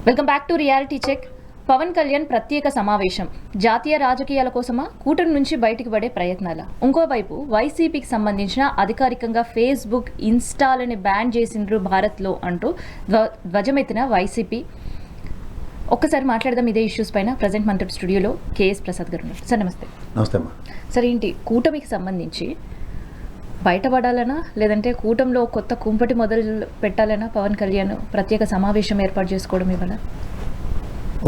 Welcome back to reality check. Pawan Kalyan ప్రత్యేక సమావేశం. జాతీయ రాజకీయాల కోసమా, కూటమి నుంచి బయటికి పడే ప్రయత్నాల? ఇంకోవైపు వైసీపీకి సంబంధించిన అధికారికంగా ఫేస్బుక్, ఇన్స్టాలని బ్యాన్ చేసిండ్రు భారత్లో అంటూ ధ్వజమెత్తిన వైసీపీ. ఒక్కసారి మాట్లాడదాం ఇదే ఇష్యూస్ పైన. ప్రజెంట్ మంత్రి స్టూడియోలో కేఎస్ ప్రసాద్ గారు ఉన్నారు. సార్ నమస్తే. నమస్తే అమ్మా. సార్ ఏంటి కూటమికి సంబంధించి బయటపడాలనా, లేదంటే కూటమిలో కొత్త కుంపటి మొదలు పెట్టాలనా పవన్ కళ్యాణ్ ప్రత్యేక సమావేశం ఏర్పాటు చేసుకోవడం ఇవాళ?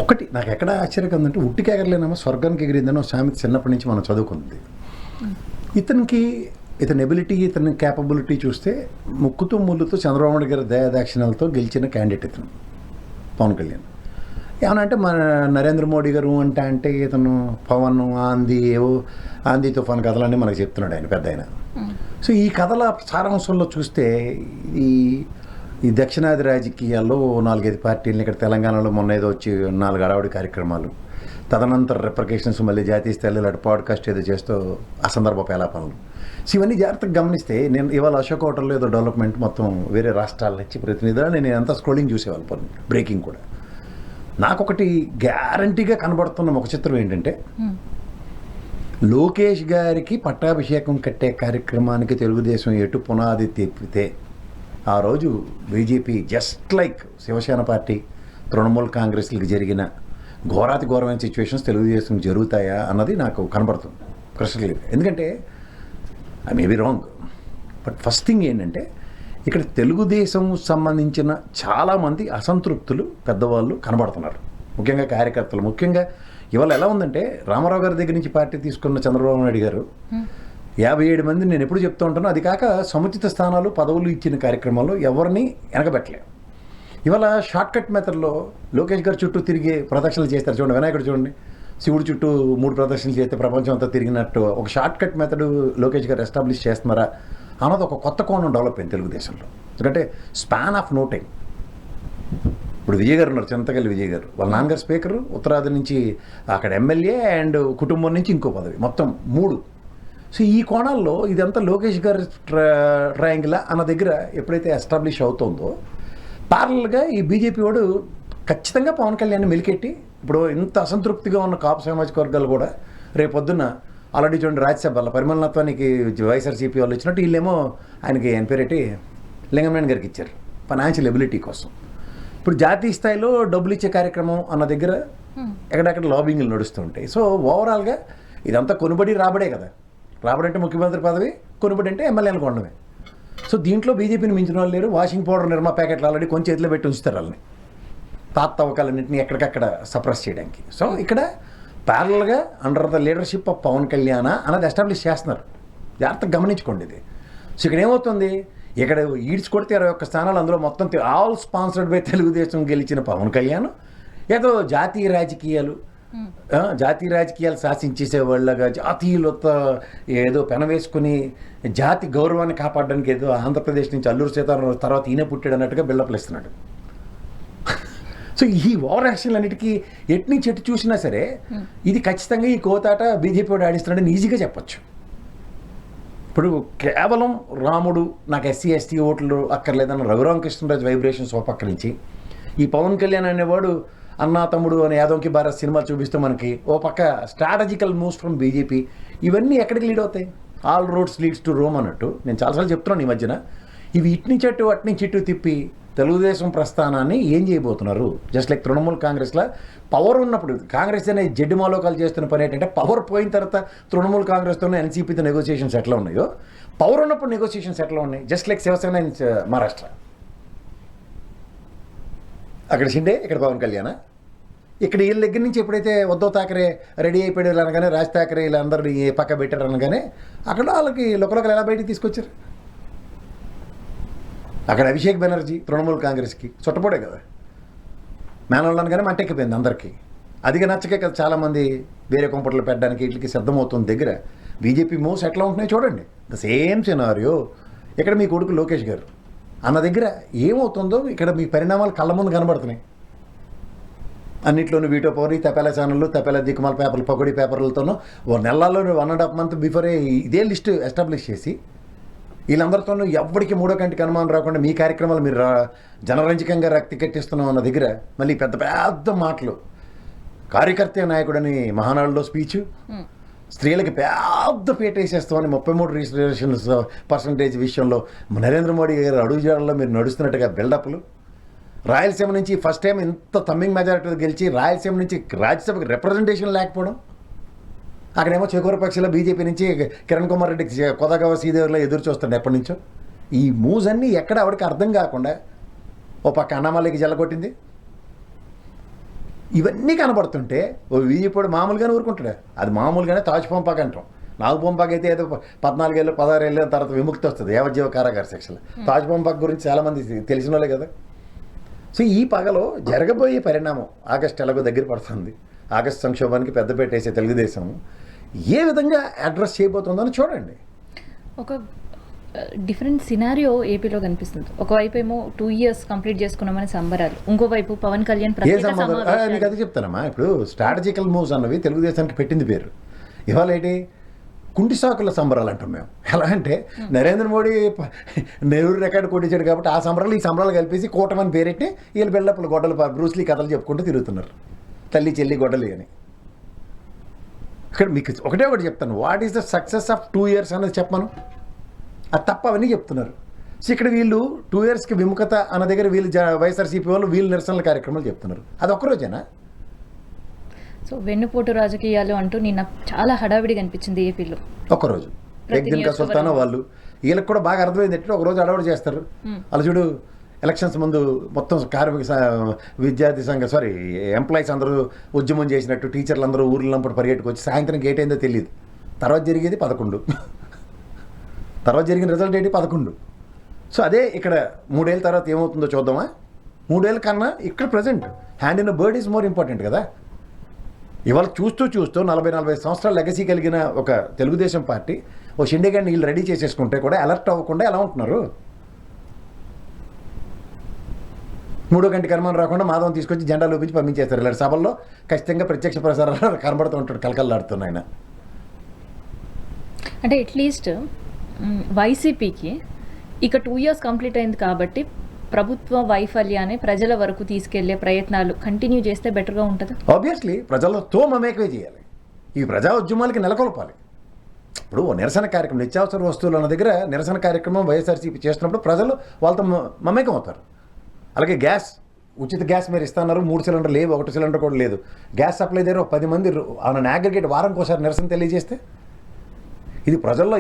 ఒకటి నాకు ఎక్కడ ఆశ్చర్యం ఉందంటే, ఉట్టికి ఎగరలేనమ్మా స్వర్గానికి ఎగిరిందని సామెత చిన్నప్పటి నుంచి మనం చదువుకుంది. ఇతని ఎబిలిటీ, ఇతని క్యాపబిలిటీ చూస్తే ముక్కుతూ ముళ్ళుతూ చంద్రబాబు నాయుడు గారి దయాదాక్షిణాలతో గెలిచిన క్యాండిడేట్ ఇతను పవన్ కళ్యాణ్. ఏమన్నా అంటే మన నరేంద్ర మోడీ గారు అంటే ఇతను పవన్ ఆంధీ తుఫాన్ కథలన్నీ మనకు చెప్తున్నాడు ఆయన పెద్ద ఆయన. సో ఈ కథల సారాంశంలో చూస్తే ఈ దక్షిణాది రాజకీయాల్లో 4-5 పార్టీలను ఇక్కడ తెలంగాణలో మొన్న ఏదో వచ్చి 4 అడావుడి కార్యక్రమాలు, తదనంతర రిప్రకేషన్స్, మళ్ళీ జాతీయ స్థాయిలో అటు పాడ్కాస్ట్ ఏదో చేస్తూ అసందర్భ పేలాపనలు. సో ఇవన్నీ జాగ్రత్తగా గమనిస్తే నేను ఇవాళ అశోక్ హోటల్లో ఏదో డెవలప్మెంట్ మొత్తం వేరే రాష్ట్రాల నుంచి ప్రతినిధులు నేను అంతా స్క్రోలింగ్ చూసేవాళ్ళు పని బ్రేకింగ్ కూడా. నాకొకటి గ్యారంటీగా కనబడుతున్న ఒక చిత్రం ఏంటంటే, లోకేష్ గారికి పట్టాభిషేకం కట్టే కార్యక్రమానికి తెలుగుదేశం ఎటు పునాది తెప్పితే ఆ రోజు BJP just like Shiv Sena party, Trinamool కాంగ్రెస్లకి జరిగిన ఘోరాతి ఘోరమైన సిచ్యువేషన్స్ తెలుగుదేశం జరుగుతాయా అన్నది నాకు కనబడుతుంది క్రిస్టల్. ఎందుకంటే I may be wrong, but first thing ఏంటంటే ఇక్కడ తెలుగుదేశం సంబంధించిన చాలామంది అసంతృప్తులు పెద్దవాళ్ళు కనబడుతున్నారు, ముఖ్యంగా కార్యకర్తలు. ముఖ్యంగా ఇవాళ ఎలా ఉందంటే, రామారావు గారి దగ్గర నుంచి పార్టీ తీసుకున్న చంద్రబాబు నాయుడు గారు 57 మంది, నేను ఎప్పుడు చెప్తూ ఉంటాను, అది కాక సముచిత స్థానాలు పదవులు ఇచ్చిన కార్యక్రమంలో ఎవరిని వెనకబెట్టలేదు. ఇవాళ షార్ట్ కట్ మెథడ్లో లోకేష్ గారు చుట్టూ తిరిగి ప్రదక్షిణలు చేస్తారు. చూడండి, వినాయకుడు చూడండి, శివుడు చుట్టూ 3 ప్రదక్షిణలు చేస్తే ప్రపంచం అంతా తిరిగినట్టు ఒక షార్ట్ కట్ మెథడ్ లోకేష్ గారు ఎస్టాబ్లిష్ చేస్తున్నారా అన్నది ఒక కొత్త కోణం డెవలప్ అయింది తెలుగుదేశంలో. ఎందుకంటే స్పాన్ ఆఫ్ నో టైం. ఇప్పుడు విజయ్ గారు ఉన్నారు, చింతకల్లి విజయ్ గారు, వాళ్ళ నాన్నగారు స్పీకరు, ఉత్తరాది నుంచి అక్కడ ఎమ్మెల్యే అండ్ కుటుంబం నుంచి ఇంకో పదవి, మొత్తం 3. సో ఈ కోణాల్లో ఇదంతా లోకేష్ గారి ట్రయాంగిల్ అన్న దగ్గర ఎప్పుడైతే ఎస్టాబ్లిష్ అవుతుందో, ప్యారల్గా ఈ బీజేపీ వాడు ఖచ్చితంగా పవన్ కళ్యాణ్ మెలికెట్టి, ఇప్పుడు ఇంత అసంతృప్తిగా ఉన్న కాపు సామాజిక వర్గాలు కూడా రేపొద్దున ఆల్రెడీ చూడండి రాజ్యసభలో పరిమళనత్వానికి వైఎస్ఆర్సీపీ వాళ్ళు ఇచ్చినట్టు వీళ్ళేమో ఆయనకి ఆయన పేరేటి లింగమేణ్ గారికి ఇచ్చారు ఫైనాన్షియల్ ఎబిలిటీ కోసం. ఇప్పుడు జాతీయ స్థాయిలో డబ్బులు ఇచ్చే కార్యక్రమం అన్న దగ్గర ఎక్కడెక్కడ లాబింగ్లు నడుస్తుంటాయి. సో ఓవరాల్గా ఇదంతా కొనుబడి రాబడే కదా. రాబడి అంటే ముఖ్యమంత్రి పదవి, కొనుబడి అంటే ఎమ్మెల్యేలు కొనడమే. సో దీంట్లో బీజేపీని మించిన వాళ్ళు లేరు. వాషింగ్ పౌడర్, నిర్మా ప్యాకెట్లు ఆల్రెడీ కొంచెం చేతిలో పెట్టి ఉంచుతారు వాళ్ళని, తాత తవ్వకాలన్నింటినీ ఎక్కడికక్కడ సప్రెస్ చేయడానికి. సో ఇక్కడ ప్యారల్గా under the leadership of Pawan Kalyan అన్నది ఎస్టాబ్లిష్ చేస్తున్నారు. జాగ్రత్తగా గమనించుకోండి ఇది. సో ఇక్కడ ఏమవుతుంది, ఇక్కడ ఈడ్స్ కొడితే 21 స్థానాలు, అందులో మొత్తం ఆల్ స్పాన్సర్డ్ బై తెలుగుదేశం గెలిచిన పవన్ కళ్యాణ్ ఏదో జాతీయ రాజకీయాలు శాసించేసేవాళ్ళగా జాతీయులతో ఏదో పెనవేసుకుని జాతి గౌరవాన్ని కాపాడడానికి ఏదో ఆంధ్రప్రదేశ్ నుంచి అల్లూరు సీతారామరాజు తర్వాత ఈయన పుట్టాడు అన్నట్టుగా బిల్డప్లు ఇస్తున్నాడు. సో ఈ ఓవర్ యాక్షన్ అన్నిటికీ ఎట్నుంచి ఎటు చూసినా సరే ఇది ఖచ్చితంగా ఈ కోతాట బీజేపీ వాడు ఆడిస్తున్నాడని ఈజీగా చెప్పచ్చు. ఇప్పుడు కేవలం రాముడు నాకు SC/ST ఓట్లు అక్కర్లేదన్న రఘురామకృష్ణరాజు వైబ్రేషన్స్ ఓ పక్క నుంచి, ఈ పవన్ కళ్యాణ్ అనేవాడు అన్నా తమ్ముడు అనే యాదవ్కి భారత్ సినిమా చూపిస్తూ మనకి ఓ పక్క స్ట్రాటజికల్ మూవ్స్ ఫ్రమ్ బీజేపీ, ఇవన్నీ ఎక్కడికి లీడ్ అవుతాయి? All roads leads to Rome అన్నట్టు నేను చాలాసార్లు చెప్తున్నాను ఈ మధ్యన. ఇవి ఇట్నుంచి అటు అట్నుంచి ఇటు తిప్పి తెలుగుదేశం ప్రస్థానాన్ని ఏం చేయబోతున్నారు? జస్ట్ లైక్ తృణమూల్ కాంగ్రెస్లో పవర్ ఉన్నప్పుడు కాంగ్రెస్ అనే జడ్డి మాలోకాలు చేస్తున్న పని ఏంటంటే, పవర్ పోయిన తర్వాత తృణమూల్ కాంగ్రెస్తోనే ఎన్సీపీతో నెగోసియేషన్స్ ఎట్లా ఉన్నాయో, పవర్ ఉన్నప్పుడు నెగోసియేషన్స్ ఎట్లా ఉన్నాయి? Just like Shiv Sena in Maharashtra. అక్కడ షిండే, ఇక్కడ పవన్ కళ్యాణ్. ఇక్కడ వీళ్ళ దగ్గర నుంచి ఎప్పుడైతే ఉద్ధవ్ ఠాకరే రెడీ అయిపోయాడు అనగానే, రాజ్ ఠాకరే వీళ్ళందరూ పక్క పెట్టారు అనగానే అక్కడ వాళ్ళకి లోకలోకలు ఎలా బయటికి తీసుకొచ్చారు? అక్కడ అభిషేక్ బెనర్జీ తృణమూల్ కాంగ్రెస్కి చుట్టపడే కదా, మేనల్ అనగానే మంటెక్కిపోయింది అందరికీ. అదిగా నచ్చకే కదా చాలామంది వేరే కొంపట్లు పెట్టడానికి వీటికి సిద్ధమవుతుంది. దగ్గర బీజేపీ మూవ్స్ ఎట్లా ఉంటున్నాయి చూడండి. ద సేమ్ సినారియో ఇక్కడ మీ కొడుకు లోకేష్ గారు అన్న దగ్గర ఏమవుతుందో ఇక్కడ మీ పరిణామాలు కళ్ళ ముందు కనబడుతున్నాయి. అన్నింటిలోనూ వీటో పవర్, తపేలా ఛానళ్ళు, తపేలా దిక్కుమాల పేపర్లు, పకోడీ పేపర్లతోనూ 1 నెలల్లో 1.5 మంత్ బిఫోరే ఇదే లిస్టు ఎస్టాబ్లిష్ చేసి వీళ్ళందరితోనూ ఎవరికి మూడో కంటికి అనుమానం రాకుండా మీ కార్యక్రమాలు మీరు జనరంజకంగా రక్తి కట్టిస్తున్నాం అన్న దగ్గర మళ్ళీ పెద్ద పెద్ద మాటలు. కార్యకర్త నాయకుడని మహానాడులో స్పీచ్, స్త్రీలకి పెద్ద పీట వేసేస్తామని 33 రిజర్వేషన్స్ పర్సంటేజ్ విషయంలో నరేంద్ర మోడీ గారు అడుగుజాడల్లో మీరు నడుస్తున్నట్టుగా బిల్డప్లు. రాయలసీమ నుంచి ఫస్ట్ టైం ఇంత తమ్మింగ్ మెజారిటీ గెలిచి రాయలసీమ నుంచి రాజ్యసభకి రిప్రజెంటేషన్ లేకపోవడం, అక్కడేమో చెకోర పక్షిలో బీజేపీ నుంచి కిరణ్ కుమార్ రెడ్డికి కొదగవ శ్రీదేవిలో ఎదురు చూస్తాడు ఎప్పటి నుంచో. ఈ మూవ్స్ అన్నీ ఎక్కడ ఆవిడకి అర్థం కాకుండా ఓ పక్క అన్నమల్లికి జల్లగొట్టింది. ఇవన్నీ కనబడుతుంటే ఓ వీజిపోడు మామూలుగానే ఊరుకుంటాడు. అది మామూలుగానే తాజ్ పంపాక అంటాం. నాగు పంపాక అయితే ఏదో 14 ఏళ్ళు 16 ఏళ్ళ తర్వాత విముక్తి వస్తుంది యావజ్జీవ కారాగార శిక్షలు. తాజ్ పంపాక గురించి చాలామంది తెలిసిన వాళ్ళే కదా. సో ఈ పగలో జరగబోయే పరిణామం ఆగస్టు ఎలాగో దగ్గర పడుతుంది. ఆగస్టు సంక్షోభానికి పెద్దపేట వేసే తెలుగుదేశం ఏ విధంగా అడ్రస్ చేయబోతుందని చూడండి. ఒక డిఫరెంట్ సినారియో ఏపీలో కనిపిస్తుంది. ఒకవైపు ఏమో 2 years కంప్లీట్ చేసుకున్నామని సంబరాలు, ఇంకోవైపు పవన్ కళ్యాణ్ ఏ ప్రత్యేక సంబంధం? సమావేశాలు. నీకు అది చెప్తానమ్మా. ఇప్పుడు స్ట్రాటజికల్ మూవ్స్ అన్నవి తెలుగుదేశానికి పెట్టింది పేరు. ఇవాళ ఏంటి కుంటి సాకుల సంబరాలు అంటాం మేము. ఎలా అంటే నరేంద్ర మోడీ నెహ్రూ రికార్డు కొట్టించాడు కాబట్టి ఆ సంబరాలు ఈ సంబరాలు కలిపేసి కూటమని పేరెట్టి వీళ్ళు బిల్డప్లు గొడ్డలు బ్రూస్లీ కథలు చెప్పుకుంటూ తిరుగుతున్నారు, తల్లి చెల్లి గొడ్డలి అని. ఇక్కడ మీకు ఒకటే ఒకటి చెప్తాను, what is the success of 2 years అనేది చెప్పమను. అది తప్ప అవన్నీ చెప్తున్నారు. సో ఇక్కడ వీళ్ళు 2 yearsకి విముఖత అన్న దగ్గర వీళ్ళు వైఎస్ఆర్సీపీ వాళ్ళు వీళ్ళు నిరసనల కార్యక్రమాలు చెప్తున్నారు. అది ఒక్కరోజేనా? సో వెన్నుపోటు రాజకీయాలు అంటూ నిన్న చాలా హడావిడి కనిపించింది ఏపీలో. ఒక్కరోజు ఎగ్దిన్కా సుల్తానా వాళ్ళు వీళ్ళకి కూడా బాగా అర్థమైంది ఏంటంటే ఒకరోజు హడావిడి చేస్తారు. అలా చూడు ఎలక్షన్స్ ముందు మొత్తం కార్మిక విద్యార్థి సంఘ ఎంప్లాయీస్ అందరూ ఉద్యమం చేసినట్టు టీచర్లు అందరూ ఊర్లంపటి పరిగెట్టుకు వచ్చి సాయంత్రం గేట్ అయిందో తెలియదు. తర్వాత జరిగేది 11, తర్వాత జరిగిన రిజల్ట్ ఏంటి 11. సో అదే ఇక్కడ 3 ఏళ్ళ తర్వాత ఏమవుతుందో చూద్దామా. 3 ఏళ్ళ కన్నా ఇక్కడ present hand in bird is more important కదా. ఇవాళ చూస్తూ 40-45 సంవత్సరాల లెగసీ కలిగిన ఒక తెలుగుదేశం పార్టీ ఓ షిండే నీళ్ళు రెడీ చేసేసుకుంటే కూడా అలర్ట్ అవ్వకుండా ఎలా ఉంటున్నారు. 3 గంటకి అనుమానం రాకుండా మాధవం తీసుకొచ్చి జెండా లోపించి పంపించేస్తారు. ఇలాంటి సభల్లో ఖచ్చితంగా ప్రత్యక్ష ప్రసారాలు కనబడుతూ ఉంటాడు కలకల్లాడుతున్న ఆయన. అంటే అట్లీస్ట్ వైసీపీకి ఇక 2 years కంప్లీట్ అయింది కాబట్టి ప్రభుత్వ వైఫల్యాన్ని ప్రజల వరకు తీసుకెళ్లే ప్రయత్నాలు కంటిన్యూ చేస్తే బెటర్గా ఉంటుంది. ఆబ్వియస్లీ ప్రజలతో మమేకమే చేయాలి. ఈ ప్రజా ఉద్యమాలకి నెలకొల్పాలి. ఇప్పుడు నిరసన కార్యక్రమం నిత్యావసర వస్తువులు అన్న దగ్గర నిరసన కార్యక్రమం వైఎస్ఆర్సీపీ చేస్తున్నప్పుడు ప్రజలు వాళ్ళతో మమేకం అవుతారు. అలాగే గ్యాస్ ఉచిత గ్యాస్ మీరు ఇస్తున్నారు, 3 సిలిండర్ లేవు, 1 సిలిండర్ కూడా లేదు. గ్యాస్ సప్లై దగ్గర 10 మంది ఆన్ అగ్రిగేట్ వారంకోసారి నిరసన తెలియజేస్తే ఇది ప్రజల్లో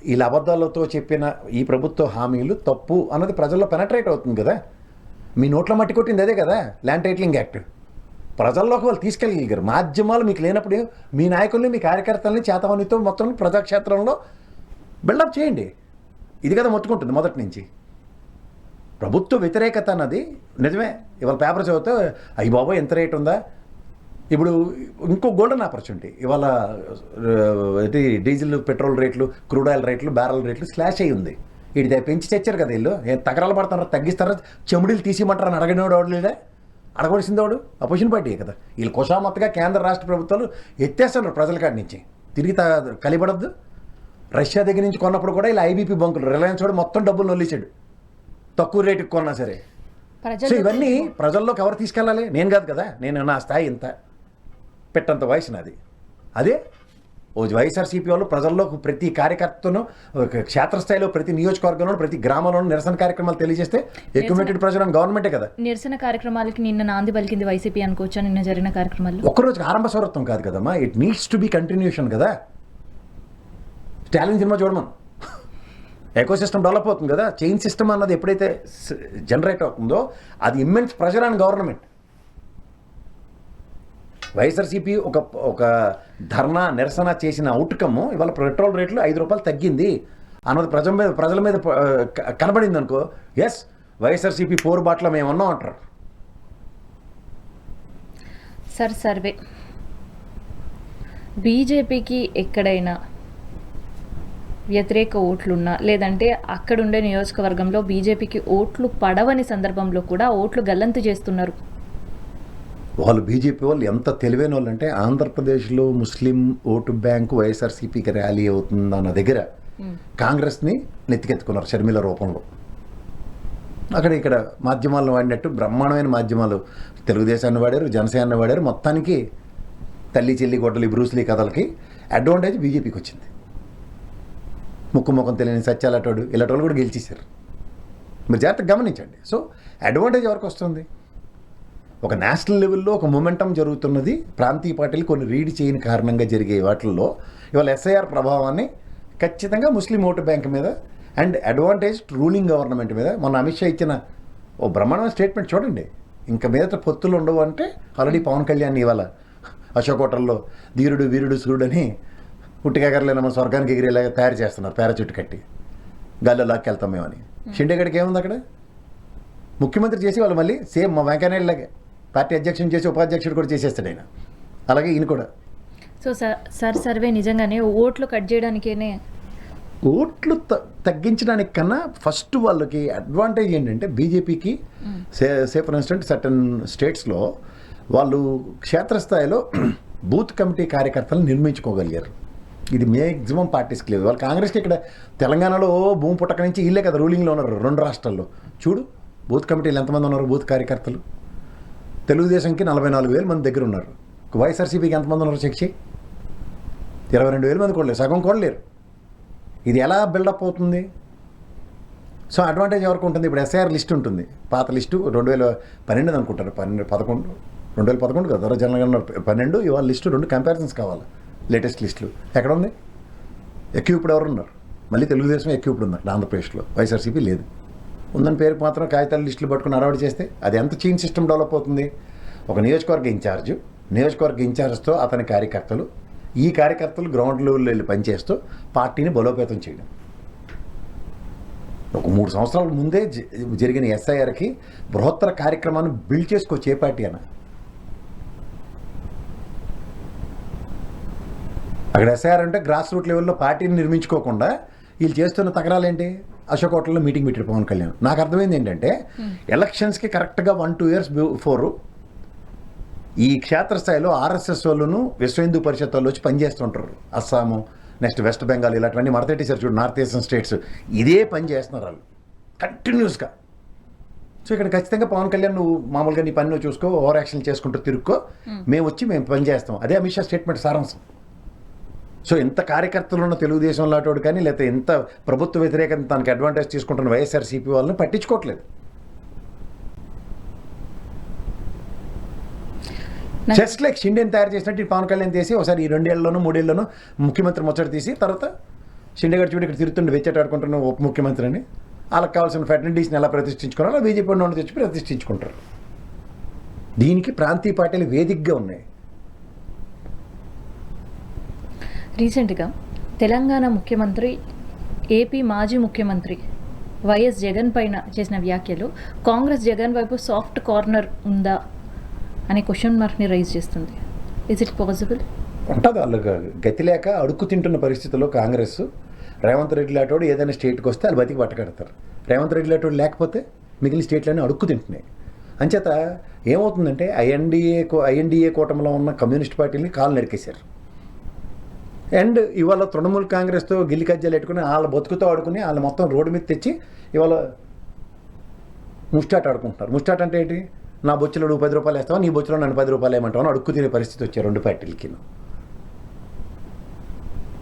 వీళ్ళ అబద్ధాలతో చెప్పిన ఈ ప్రభుత్వ హామీలు తప్పు అన్నది ప్రజల్లో పెనట్రేట్ అవుతుంది కదా. మీ నోట్లో మట్టి కొట్టింది అదే కదా ల్యాండ్ టైటిలింగ్ యాక్ట్. ప్రజల్లోకి వాళ్ళు తీసుకెళ్ళగలిగారు. మాధ్యమాలు మీకు లేనప్పుడు మీ నాయకుల్ని మీ కార్యకర్తల్ని చేతవనితో మొత్తం ప్రజాక్షేత్రంలో బిల్డప్ చేయండి. ఇది కదా మొత్తుకుంటుంది మొదటి నుంచి. ప్రభుత్వ వ్యతిరేకత అన్నది నిజమే. ఇవాళ పేపర్ చదివితే అయ్యి బాబోయ్ ఎంత రేట్ ఉందా. ఇప్పుడు ఇంకో గోల్డెన్ ఆపర్చునిటీ ఇవాళ డీజిల్ పెట్రోల్ రేట్లు, క్రూడ్ ఆయిల్ రేట్లు, బ్యారల్ రేట్లు స్లాష్ అయ్యి ఉంది. ఇది పెంచి తెచ్చారు కదా వీళ్ళు. తగరాలు పడతారా, తగ్గిస్తారా, చెముడిలు తీసిమంటారని అడగనివాడు వాడు లేదా? అడగవలసింది వాడు అపోజిషన్ పార్టీ కదా. వీళ్ళు కుషామత్తగా కేంద్ర రాష్ట్ర ప్రభుత్వాలు ఎత్తేస్తున్నారు ప్రజల కాడి నుంచి. తిరిగి కలిపడద్దు. రష్యా దగ్గర నుంచి కొన్నప్పుడు కూడా ఇలా ఐబీపీ బంకులు రిలయన్స్ వాడు మొత్తం డబ్బులు నొల్లించాడు తక్కువ రేటుకి కొన్నా సరే. సో ఇవన్నీ ప్రజల్లోకి ఎవరు తీసుకెళ్ళాలి? నేను కాదు కదా. నేను నా స్థాయి ఇంత పెట్టంత వయసు నాది. అదే ఓ వైఎస్ఆర్సీపీ వాళ్ళు ప్రజల్లో ప్రతి కార్యకర్తను క్షేత్రస్థాయిలో ప్రతి నియోజకవర్గంలో ప్రతి గ్రామంలో నిరసన కార్యక్రమాలు తెలియజేస్తే అక్యుమిలేటెడ్ ప్రెషర్ ఆన్ గవర్నమెంటే కదా. నిరసన కార్యక్రమాలకి నిన్న నాంది పలికింది వైసీపీ అనుకోవచ్చా? నిన్న జరిగిన కార్యక్రమాల్లో ఒక్కరోజు ఆరంభ స్వరత్వం కాదు కదమ్మా. It needs to be continuation కదా. స్టాలిన్ సినిమా చూడమను. ఎకో సిస్టమ్ డెవలప్ అవుతుంది కదా. చైన్ సిస్టమ్ అన్నది ఎప్పుడైతే జనరేట్ అవుతుందో అది immense pressure on government. YSRCP ఒక ధర్నా నిరసన చేసిన అవుట్కమ్ ఇవాళ పెట్రోల్ రేట్లు 5 రూపాయలు తగ్గింది అన్నది ప్రజల మీద కనబడింది అనుకో. ఎస్ వైఎస్ఆర్సీపీ పోరుబాట్లో మేము ఉన్నాం అంటారు. సర్వే బీజేపీకి ఎక్కడైనా వ్యతిరేక ఓట్లున్నా లేదంటే అక్కడుండే నియోజకవర్గంలో బీజేపీకి ఓట్లు పడవని సందర్భంలో కూడా ఓట్లు గల్లంతు చేస్తున్నారు. వాళ్ళు బీజేపీ వాళ్ళు ఎంత తెలివైన వాళ్ళు అంటే ఆంధ్రప్రదేశ్లో ముస్లిం ఓటు బ్యాంకు వైఎస్ఆర్సీపీకి ర్యాలీ అవుతుందన్న దగ్గర కాంగ్రెస్ని నెత్తికెత్తుకున్నారు షర్మిల రూపంలో. అక్కడ ఇక్కడ మాధ్యమాలను వాడినట్టు బ్రహ్మాండమైన మాధ్యమాలు తెలుగుదేశాన్ని వాడారు, జనసేనని వాడారు. మొత్తానికి తల్లి చెల్లి గొడ్డలి బ్రూస్లీ కథలకి అడ్వాంటేజ్ బీజేపీకి వచ్చింది. ముక్కు తెలియని సత్యాలటోడు ఇలాంటి కూడా గెలిచేశారు. మీరు జాగ్రత్తగా గమనించండి. సో అడ్వాంటేజ్ ఎవరికి వస్తుంది? ఒక నేషనల్ లెవెల్లో ఒక మొమెంటం జరుగుతున్నది. ప్రాంతీయ పార్టీలు కొన్ని రీడ్ చేయని కారణంగా జరిగే వాటిల్లో ఇవాళ ఎస్ఐఆర్ ప్రభావాన్ని ఖచ్చితంగా ముస్లిం ఓటు బ్యాంక్ మీద అండ్ అడ్వాంటేజ్ రూలింగ్ గవర్నమెంట్ మీద మొన్న అమిత్ షా ఇచ్చిన ఓ బ్రహ్మాండమైన స్టేట్మెంట్ చూడండి. ఇంకా మీద పొత్తులు ఉండవు అంటే ఆల్రెడీ పవన్ కళ్యాణ్ ఇవాళ అశోక్ హోటల్లో ధీరుడు వీరుడు సూర్యుడు అని పుట్టికెగరలేని మన స్వర్గానికి ఎగిరేలాగా తయారు చేస్తున్నారు. పారాచూట్ కట్టి గాల్లో లాక్కెళ్తాం మేమని. షిండేగడికి ఏముంది అక్కడ? ముఖ్యమంత్రి చేసి వాళ్ళు మళ్ళీ సేమ్ మా వెంకయ్యనాయుడులాగే పార్టీ అధ్యక్షుని చేసి ఉపాధ్యక్షుడు కూడా చేసేస్తాడు ఆయన. అలాగే ఈయన కూడా. సో సార్ సర్వే నిజంగానే ఓట్లు కట్ చేయడానికేనే, ఓట్లు తగ్గించడానికి కన్నా ఫస్ట్ వాళ్ళకి అడ్వాంటేజ్ ఏంటంటే బీజేపీకి సే ఫర్ ఇన్స్టెంట్ సర్టన్ స్టేట్స్లో వాళ్ళు క్షేత్రస్థాయిలో బూత్ కమిటీ కార్యకర్తలు నిర్మించుకోగలిగారు. ఇది మ్యాక్సిమం పార్టీస్కి లేదు. వాళ్ళు కాంగ్రెస్కి ఇక్కడ తెలంగాణలో భూమి పుట్టక నుంచి వీళ్ళే కదా రూలింగ్లో ఉన్నారు 2 రాష్ట్రాల్లో. చూడు బూత్ కమిటీలు ఎంతమంది ఉన్నారు బూత్ కార్యకర్తలు. తెలుగుదేశంకి 44,000 మంది దగ్గర ఉన్నారు. వైఎస్ఆర్సీపీకి ఎంతమంది ఉన్నారు చెక్ చేయి. 22,000 మంది కూడా లేరు, సగం కూడా లేరు. ఇది ఎలా బిల్డప్ అవుతుంది? సో అడ్వాంటేజ్ ఎవరికి ఉంటుంది? ఇప్పుడు ఎస్ఐఆర్ లిస్ట్ ఉంటుంది, పాత లిస్టు 2012 అనుకుంటారు, 2011 కదా తర్వాత జనరల్గా 12. ఇవాళ లిస్టు 2 కంపారిజన్స్ కావాలి. లేటెస్ట్ లిస్టులు ఎక్కడ ఉంది? ఎక్విప్డ్ ఎవరు ఉన్నారు? మళ్ళీ తెలుగుదేశం ఎక్విప్డ్ ఉన్నారు ఆంధ్రప్రదేశ్లో, వైఎస్ఆర్సీపీ లేదు. ఉందని పేరుకి మాత్రం కాగితాలు లిస్టులు పట్టుకుని అరవడి చేస్తే అది ఎంత చైన్ సిస్టమ్ డెవలప్ అవుతుంది? ఒక నియోజకవర్గ ఇన్ఛార్జ్తో అతని కార్యకర్తలు, ఈ కార్యకర్తలు గ్రౌండ్ లెవెల్లో వెళ్ళి పనిచేస్తూ పార్టీని బలోపేతం చేయడం. ఒక 3 సంవత్సరాల ముందే జరిగిన ఎస్ఐఆర్కి బృహత్తర కార్యక్రమాన్ని బిల్డ్ చేసుకోవచ్చు ఏ పార్టీ అన్న. అక్కడ ఎస్ఐఆర్ అంటే గ్రాస్ రూట్ లెవెల్లో పార్టీని నిర్మించుకోకుండా వీళ్ళు చేస్తున్న తగరాలు ఏంటి? అశోక్ హోటల్లో మీటింగ్ పెట్టాడు పవన్ కళ్యాణ్. నాకు అర్థమైంది ఏంటంటే ఎలక్షన్స్కి కరెక్ట్గా 1-2 ఇయర్స్ బిఫోర్ ఈ క్షేత్రస్థాయిలో ఆర్ఎస్ఎస్ వాళ్ళను విశ్వ హిందూ పరిషత్ వాళ్ళు వచ్చి పనిచేస్తుంటారు. అస్సాము, నెక్స్ట్ వెస్ట్ బెంగాల్, ఇలాంటివన్నీ మరతెట్టేశారు చూడు, నార్త్ ఈస్టర్న్ స్టేట్స్. ఇదే పని చేస్తున్నారు వాళ్ళు కంటిన్యూస్గా. సో ఇక్కడ ఖచ్చితంగా పవన్ కళ్యాణ్ నువ్వు మామూలుగా నీ పని నువ్వు చూసుకో, ఓవర్ యాక్షన్ చేసుకుంటూ తిరుక్కో, మేము పని చేస్తాం. అదే అమిత్ షా స్టేట్మెంట్ సారాంశం. సో ఎంత కార్యకర్తలు ఉన్న తెలుగుదేశం లాంటి కానీ లేకపోతే ఎంత ప్రభుత్వ వ్యతిరేకత తనకి అడ్వాంటేజ్ తీసుకుంటున్న వైఎస్ఆర్సీపీ వాళ్ళని పట్టించుకోవట్లేదు. జస్ట్ లైక్ షిండేని తయారు చేసినట్టు పవన్ కళ్యాణ్ తీసి ఒకసారి ఈ 2 ఏళ్లలోనూ 3 ఏళ్లలోనూ ముఖ్యమంత్రి ముచ్చట తీసి తర్వాత షిండే గారు చూడు ఇక్కడ తిరుగుతుండే వెచ్చటాడుకుంటున్న ఉప ముఖ్యమంత్రి అని వాళ్ళకి కావాల్సిన ఫెటర్నిటీస్ని ఎలా ప్రతిష్ఠించుకున్నారో అలా బీజేపీ నుండి తెచ్చి ప్రతిష్ఠించుకుంటారు. దీనికి ప్రాంతీయ పార్టీలు వేదికగా ఉన్నాయి. రీసెంట్గా తెలంగాణ ముఖ్యమంత్రి, ఏపీ మాజీ ముఖ్యమంత్రి వైఎస్ జగన్ పైన చేసిన వ్యాఖ్యలు కాంగ్రెస్ జగన్ వైపు సాఫ్ట్ కార్నర్ ఉందా అనే క్వశ్చన్ మార్క్ని రైజ్ చేస్తుంది. Is it possible? ఉంటుంది. వాళ్ళకి గతి లేక అడుక్కు తింటున్న పరిస్థితుల్లో కాంగ్రెస్ రేవంత్ రెడ్డి లాంటి ఏదైనా స్టేట్కి వస్తే వాళ్ళు బతికి పట్టగడతారు. రేవంత్ రెడ్డి లాంటి లేకపోతే మిగిలిన స్టేట్లన్నీ అడుక్కు తింటున్నాయి. అంచేత ఏమవుతుందంటే ఐఎన్డీఏ కూటమిలో ఉన్న కమ్యూనిస్ట్ పార్టీని కాలు నరికేశారు. అండ్ ఇవాళ తృణమూల్ కాంగ్రెస్తో గిల్లి కజ్జాలు పెట్టుకుని వాళ్ళ బతుకుతో ఆడుకుని వాళ్ళు మొత్తం రోడ్డు మీద తెచ్చి ఇవాళ ముస్టాట్ ఆడుకుంటున్నారు. ముస్టాట్ అంటే ఏంటి? నా బొచ్చులో నువ్వు 10 రూపాయలు వేస్తావా, నీ బొచ్చులో నన్ను 10 రూపాయలు వేయమంటావు అని అడుక్కు తినే పరిస్థితి వచ్చాయి 2 పార్టీలకి.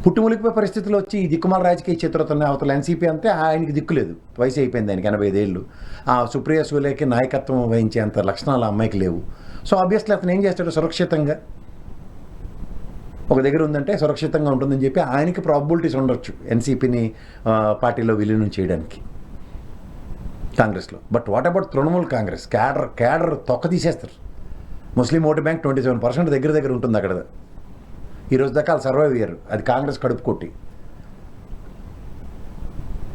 పుట్టుములికిపోయే పరిస్థితులు వచ్చి ఈ దిక్కుమాల రాజకీయ చిత్రతను అవతల ఎన్సీపీ అంతే ఆయనకి దిక్కులేదు, వయసు అయిపోయింది ఆయనకి 85 ఏళ్ళు. ఆ సుప్రియ సూలేకి నాయకత్వం వహించే అంత లక్షణాలు ఆ అమ్మాయికి లేవు. సో ఆబ్వియస్లీ అతను ఏం చేస్తాడు? సురక్షితంగా ఒక దగ్గర ఉందంటే సురక్షితంగా ఉంటుందని చెప్పి ఆయనకి ప్రాబిలిటీస్ ఉండొచ్చు ఎన్సీపీని పార్టీలో విలీనం చేయడానికి కాంగ్రెస్లో. But what about Trinamool Congress? Cadre తొక్క తీసేస్తారు. ముస్లిం ఓటు బ్యాంక్ 27% దగ్గర ఉంటుంది అక్కడ. ఈరోజు దాకా వాళ్ళు సర్వైవ్ అయ్యారు, అది కాంగ్రెస్ కడుపు కొట్టి.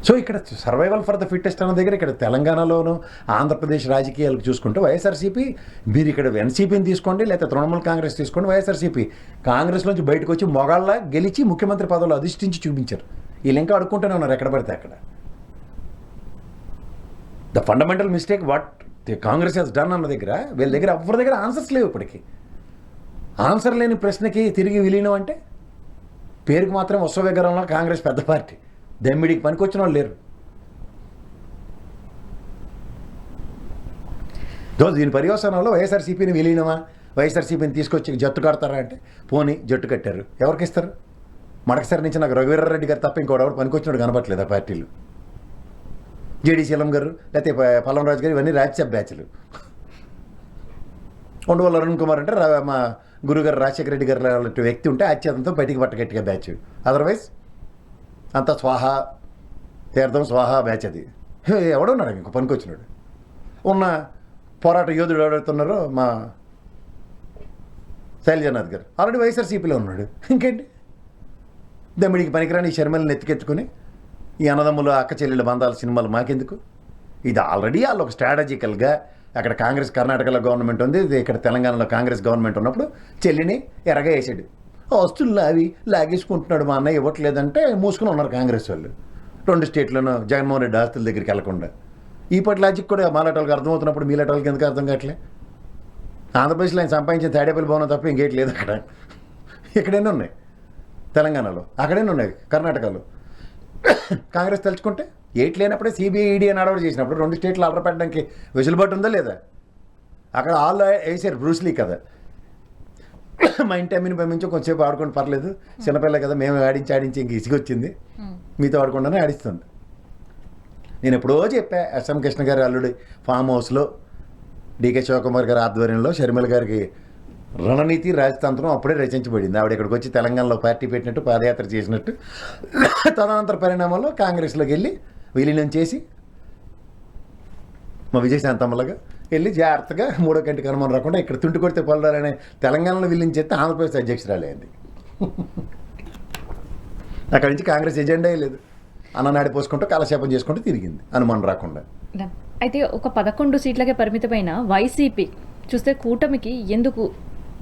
సో ఇక్కడ సర్వైవల్ ఫర్ ద ఫిట్టెస్ట్ అన్న దగ్గర ఇక్కడ తెలంగాణలోను ఆంధ్రప్రదేశ్ రాజకీయాలకు చూసుకుంటే వైఎస్ఆర్సీపీ, మీరు ఇక్కడ ఎన్సీపీని తీసుకోండి లేకపోతే తృణమూల్ కాంగ్రెస్ తీసుకోండి, వైఎస్ఆర్సీపీ కాంగ్రెస్ నుంచి బయటకు వచ్చి మొగాళ్ళ గెలిచి ముఖ్యమంత్రి పదవులు అధిష్ఠించి చూపించారు. వీళ్ళు ఇంకా అడుక్కుంటూనే ఉన్నారు ఎక్కడ పడితే అక్కడ. The fundamental mistake what the Congress has done అన్న దగ్గర వీళ్ళ దగ్గర ఎవరి దగ్గర ఆన్సర్స్ లేవు. ఇప్పటికీ ఆన్సర్ లేని ప్రశ్నకి తిరిగి విలీనం అంటే పేరుకు మాత్రం విశ్వవిగ్రహంలో కాంగ్రెస్ పెద్ద పార్టీ, దమ్మిడికి పనికొచ్చిన వాళ్ళు లేరు. దీని పర్యవసానంలో వైఎస్ఆర్సీపీని విలీనమా, వైఎస్ఆర్సీపీని తీసుకొచ్చి జట్టు కడతారా అంటే పోనీ జట్టు కట్టారు. ఎవరికి ఇస్తారు? మడకసారి నుంచి నాకు రఘువీరారెడ్డి గారు తప్ప ఇంకోటి పనికొచ్చినాడు కనపట్లేదు ఆ పార్టీలు. జేడీ శీలం గారు లేకపోతే పల్లం రాజు గారు ఇవన్నీ రాజ్యసభ బ్యాచ్లు. ఉండవల్లి అరుణ్ కుమార్ అంటే మా గురుగారు రాజశేఖర రెడ్డి గారు లాంటి వ్యక్తి ఉంటే అత్యంతంతో బయటికి పట్టగట్టిగా బ్యాచ్. అదర్వైజ్ అంతా స్వాహా తీర్థం స్వాహా బ్యాచ్. అది ఎవడున్నాడు ఇంకో పనికొచ్చినాడు? ఉన్న పోరాట యోధుడు ఎవడవుతున్నారో మా శైలజనాథ్ గారు ఆల్రెడీ వైఎస్ఆర్సీపీలో ఉన్నాడు. ఇంకేంటి? దమ్మిడికి పనికిరాని ఈ శర్మల్ని ఎత్తుకెత్తుకుని ఈ అన్నదమ్ములు అక్క చెల్లెళ్ళ బంధాల సినిమాలు మాకెందుకు? ఇది ఆల్రెడీ వాళ్ళు ఒక స్ట్రాటజికల్గా అక్కడ కాంగ్రెస్ కర్ణాటకలో గవర్నమెంట్ ఉంది, ఇక్కడ తెలంగాణలో కాంగ్రెస్ గవర్నమెంట్ ఉన్నప్పుడు చెల్లిని ఎరగా వేసాడు. ఆస్తులు అవి లాగేసుకుంటున్నాడు మా అన్నయ్య ఇవ్వట్లేదంటే మూసుకుని ఉన్నారు కాంగ్రెస్ వాళ్ళు. 2 స్టేట్లను జగన్మోహన్ రెడ్డి ఆస్తుల దగ్గరికి వెళ్లకుండా. ఈ పట్ల లాజిక్ కూడా మాలాటోళ్ళకి అర్థమవుతున్నప్పుడు మీలాటోళ్ళకి ఎందుకు అర్థం కావట్లే? ఆంధ్రప్రదేశ్లో ఆయన సంపాదించిన తాడేపల్లి భవనం తప్ప ఇంకేటి లేదు అక్కడ. ఎక్కడైనా ఉన్నాయి తెలంగాణలో, అక్కడైనా ఉన్నాయి కర్ణాటకలో. కాంగ్రెస్ తలుచుకుంటే ఏటి లేనప్పుడే సిబిఐ ఈడీ అని అడవడి చేసినప్పుడు 2 స్టేట్లు ఆర్డర్ పెట్టడానికి వెసులుబాటు ఉందా లేదా? అక్కడ ఆల్ వేసారు బ్రూస్లీ కదా. మా ఇంటి అమ్మిని పంపించి కొంచెంసేపు ఆడుకోండి పర్లేదు, చిన్నపిల్ల కదా మేము ఆడించి ఇంక ఇసిగొచ్చింది, మీతో ఆడుకుండానే ఆడిస్తుంది. నేను ఎప్పుడో చెప్పా, ఎస్ఎం కృష్ణ గారి అల్లుడి ఫామ్ హౌస్లో డికే శివకుమార్ గారి ఆధ్వర్యంలో షర్మిల గారికి రణనీతి రాజతంత్రం అప్పుడే రచించబడింది. ఆవిడ ఇక్కడికి వచ్చి తెలంగాణలో పార్టీ పెట్టినట్టు పాదయాత్ర చేసినట్టు. తదనంతర పరిణామంలో కాంగ్రెస్లోకి వెళ్ళి విలీనం చేసి మా విజయశాంతమ్మలాగా వెళ్ళి జాగ్రత్తగా 3వ కంటికి అనుమానం రాకుండా ఇక్కడ తుంటి కొడితే పొలరాలనే తెలంగాణలో విలీనం చేస్తే ఆంధ్రప్రదేశ్ అధ్యక్షురాలే అయింది. అక్కడి నుంచి కాంగ్రెస్ ఎజెండా లేదు, అన్ననాడి పోసుకుంటూ కాలక్షేపం చేసుకుంటూ తిరిగింది అనుమానం రాకుండా. అయితే ఒక 11 సీట్లకే పరిమితమైన వైసీపీ చూస్తే కూటమికి ఎందుకు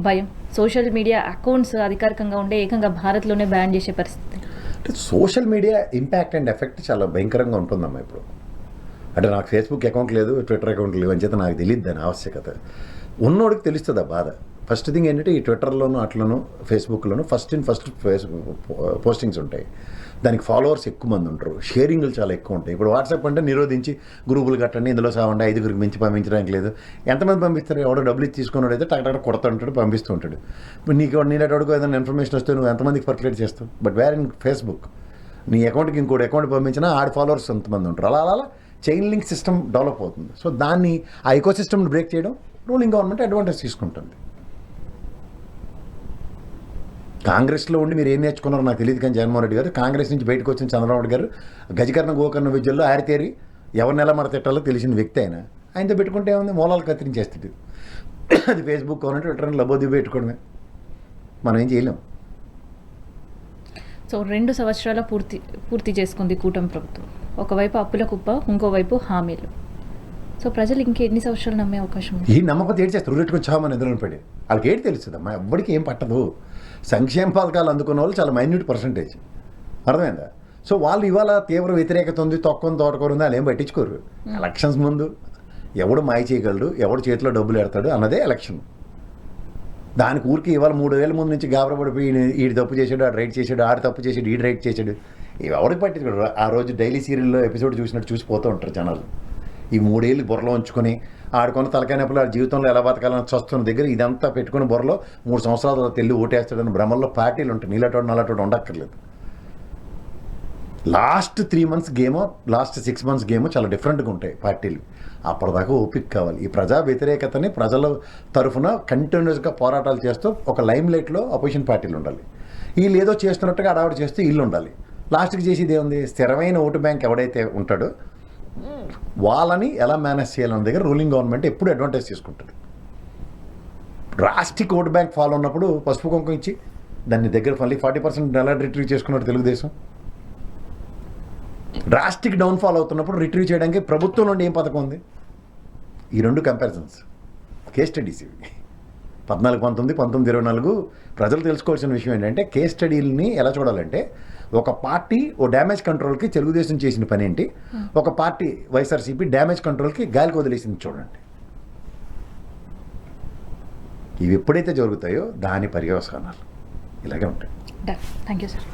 భయం? సోషల్ మీడియా అకౌంట్స్ అధికారికంగా ఉండే ఏకంగా భారత్లోనే బ్యాన్ చేసే పరిస్థితి. అంటే social media impact and effect చాలా భయంకరంగా ఉంటుందమ్మా ఇప్పుడు. అంటే నాకు ఫేస్బుక్ అకౌంట్ లేదు, ట్విట్టర్ అకౌంట్ లేవు అని చేత నాకు తెలియదు దాని ఆవశ్యకత. ఉన్నోడికి తెలుస్తుంది ఆ బాధ. ఫస్ట్ థింగ్ ఏంటంటే ఈ ట్విట్టర్లోను అట్లను ఫేస్బుక్లోను ఫస్ట్ పోస్టింగ్స్ ఉంటాయి. దానికి ఫాలోవర్స్ ఎక్కువ మంది ఉంటారు, షేరింగ్లు చాలా ఎక్కువ ఉంటాయి. ఇప్పుడు వాట్సాప్ అంటే నిరోధించి గ్రూపులు కట్టండి, ఇందులో సావండి, 5గురికి మించి పంపించడానికి లేదు. ఎంతమంది పంపిస్తారు? ఎవడో డబ్బులు ఇచ్చి తీసుకున్నాడు అయితే టక్ కొడుతుంటాడు, పంపిస్తూ ఉంటాడు. ఇప్పుడు నీకు నీలాంటి ఏదైనా ఇన్ఫర్మేషన్ వస్తే నువ్వు ఎంతమందికి పర్క్యులేట్ చేస్తావు? బట్ వేర్ ఇన్ ఫేస్బుక్ నీ అకౌంట్కి ఇంకోటి అకౌంట్ పంపించినా ఆడి ఫాలోవర్స్ ఎంతమంది ఉంటారు. అలా చైన్ లింక్ సిస్టమ్ డెవలప్ అవుతుంది. సో దాన్ని ఆ ఎకో సిస్టమ్ని బ్రేక్ చేయడం రూలింగ్ గవర్నమెంట్ అడ్వాంటేజ్ తీసుకుంటుంది. కాంగ్రెస్లో ఉండి మీరు ఏం నేర్చుకున్నారో నాకు తెలియదు, కానీ జగన్మోహన్ రెడ్డి గారు కాంగ్రెస్ నుంచి బయటకు వచ్చిన చంద్రబాబు గారు గజకర్ణ గోకర్ణ విద్యల్లో ఆరితేరి ఎవరిని ఎలా మరతిట్టాలో తెలిసిన వ్యక్తి ఆయన. ఆయనతో పెట్టుకుంటే ఏముంది, మూలాలు కత్తిరించేస్తుంది. అది ఫేస్బుక్ అవునంటే ట్విట్టర్ లబోది పెట్టుకోవడమే, మనం ఏం చేయలేం. సో 2 సంవత్సరాల పూర్తి చేసుకుంది కూటమి ప్రభుత్వం. ఒకవైపు అప్పుల కుప్ప, ఇంకోవైపు హామీలు. సో ప్రజలు ఇంకెన్ని సంవత్సరాలు నమ్మే అవకాశం ఉంది? ఈ నమ్మకం ఏడు చేస్తారు, ఊరెట్టుకొని చామని ఎదురు పడి వాళ్ళకి ఏడు తెలుస్తుందమ్మా. ఎవ్వడికి ఏం పట్టదు. సంక్షేమ పథకాలు అందుకున్న వాళ్ళు చాలా మైన్యూట్ పర్సంటేజ్, అర్థమైందా? సో వాళ్ళు ఇవాళ తీవ్ర వ్యతిరేకత ఉంది, తొక్కని తోటకూర ఉంది, వాళ్ళు ఏం పట్టించుకోరు. ఎలక్షన్స్ ముందు ఎవడు మాయ చేయగలడు, ఎవడు చేతిలో డబ్బులు ఎడతాడు అన్నదే ఎలక్షన్. దానికి ఊరికి ఇవాళ 3 ఏళ్ళ ముందు నుంచి గాబరపడిపోయి ఈడు తప్పు చేశాడు, ఆడు రైట్ చేశాడు, ఆడు తప్పు చేశాడు, ఈడు రైట్ చేశాడు, ఇవి ఎవరికి పట్టించుకోడు. ఆ రోజు డైలీ సీరియల్లో ఎపిసోడ్ చూసినట్టు చూసిపోతూ ఉంటారు జనాలు. ఈ 3 ఏళ్ళు బుర్రలో ఉంచుకొని ఆడుకొని తలకాయనప్పుడు ఆ జీవితంలో ఎలా బతకాలని చస్తున్న దగ్గర ఇదంతా పెట్టుకుని బుర్రలో 3 సంవత్సరాల తర్వాత తెల్లి ఓటేస్తాడని భ్రమల్లో పార్టీలు ఉంటాయి. నీలటోడు నల్లటోడు ఉండక్కర్లేదు. లాస్ట్ 3 మంత్స్ గేమో, లాస్ట్ 6 మంత్స్ గేమో చాలా డిఫరెంట్గా ఉంటాయి పార్టీలు. అప్పటిదాకా ఓపిక కావాలి. ఈ ప్రజా వ్యతిరేకతని ప్రజల తరఫున కంటిన్యూస్గా పోరాటాలు చేస్తూ ఒక లైమ్ లైట్లో అపోజిషన్ పార్టీలు ఉండాలి. వీళ్ళు ఏదో చేస్తున్నట్టుగా అడావిడి చేస్తూ వీళ్ళు ఉండాలి. లాస్ట్కి చేసేది ఏముంది? స్థిరమైన ఓటు బ్యాంక్ ఎవడైతే ఉంటాడో వాళ్ళని ఎలా మేనేజ్ చేయాలన్న దగ్గర రూలింగ్ గవర్నమెంట్ ఎప్పుడు అడ్వాంటేజ్ తీసుకుంటుంది. డ్రాస్టిక్ ఓటు బ్యాంక్ ఫాలో ఉన్నప్పుడు పసుపు కుంకుమ ఇచ్చి దాన్ని దగ్గర మళ్ళీ 40% ఎలా రిట్రీవ్ చేసుకున్నాడు తెలుగుదేశం. డ్రాస్టిక్ డౌన్ఫాల్ అవుతున్నప్పుడు రిట్రీవ్ చేయడానికి ప్రభుత్వం నుండి ఏం పథకం ఉంది? ఈ 2 కంపారిజన్స్ కేస్ స్టడీస్ ఇవి. 14-19, 19-24 ప్రజలు తెలుసుకోవాల్సిన విషయం ఏంటంటే కేస్ స్టడీలని ఎలా చూడాలంటే ఒక పార్టీ ఓ డ్యామేజ్ కంట్రోల్కి తెలుగుదేశం చేసిన పని ఏంటి, ఒక పార్టీ వైఎస్ఆర్సీపీ డ్యామేజ్ కంట్రోల్కి గాలికి వదిలేసింది చూడండి. ఇవి ఎప్పుడైతే జరుగుతాయో దాని పర్యవసానాలు ఇలాగే ఉంటాయి. Thank you sir.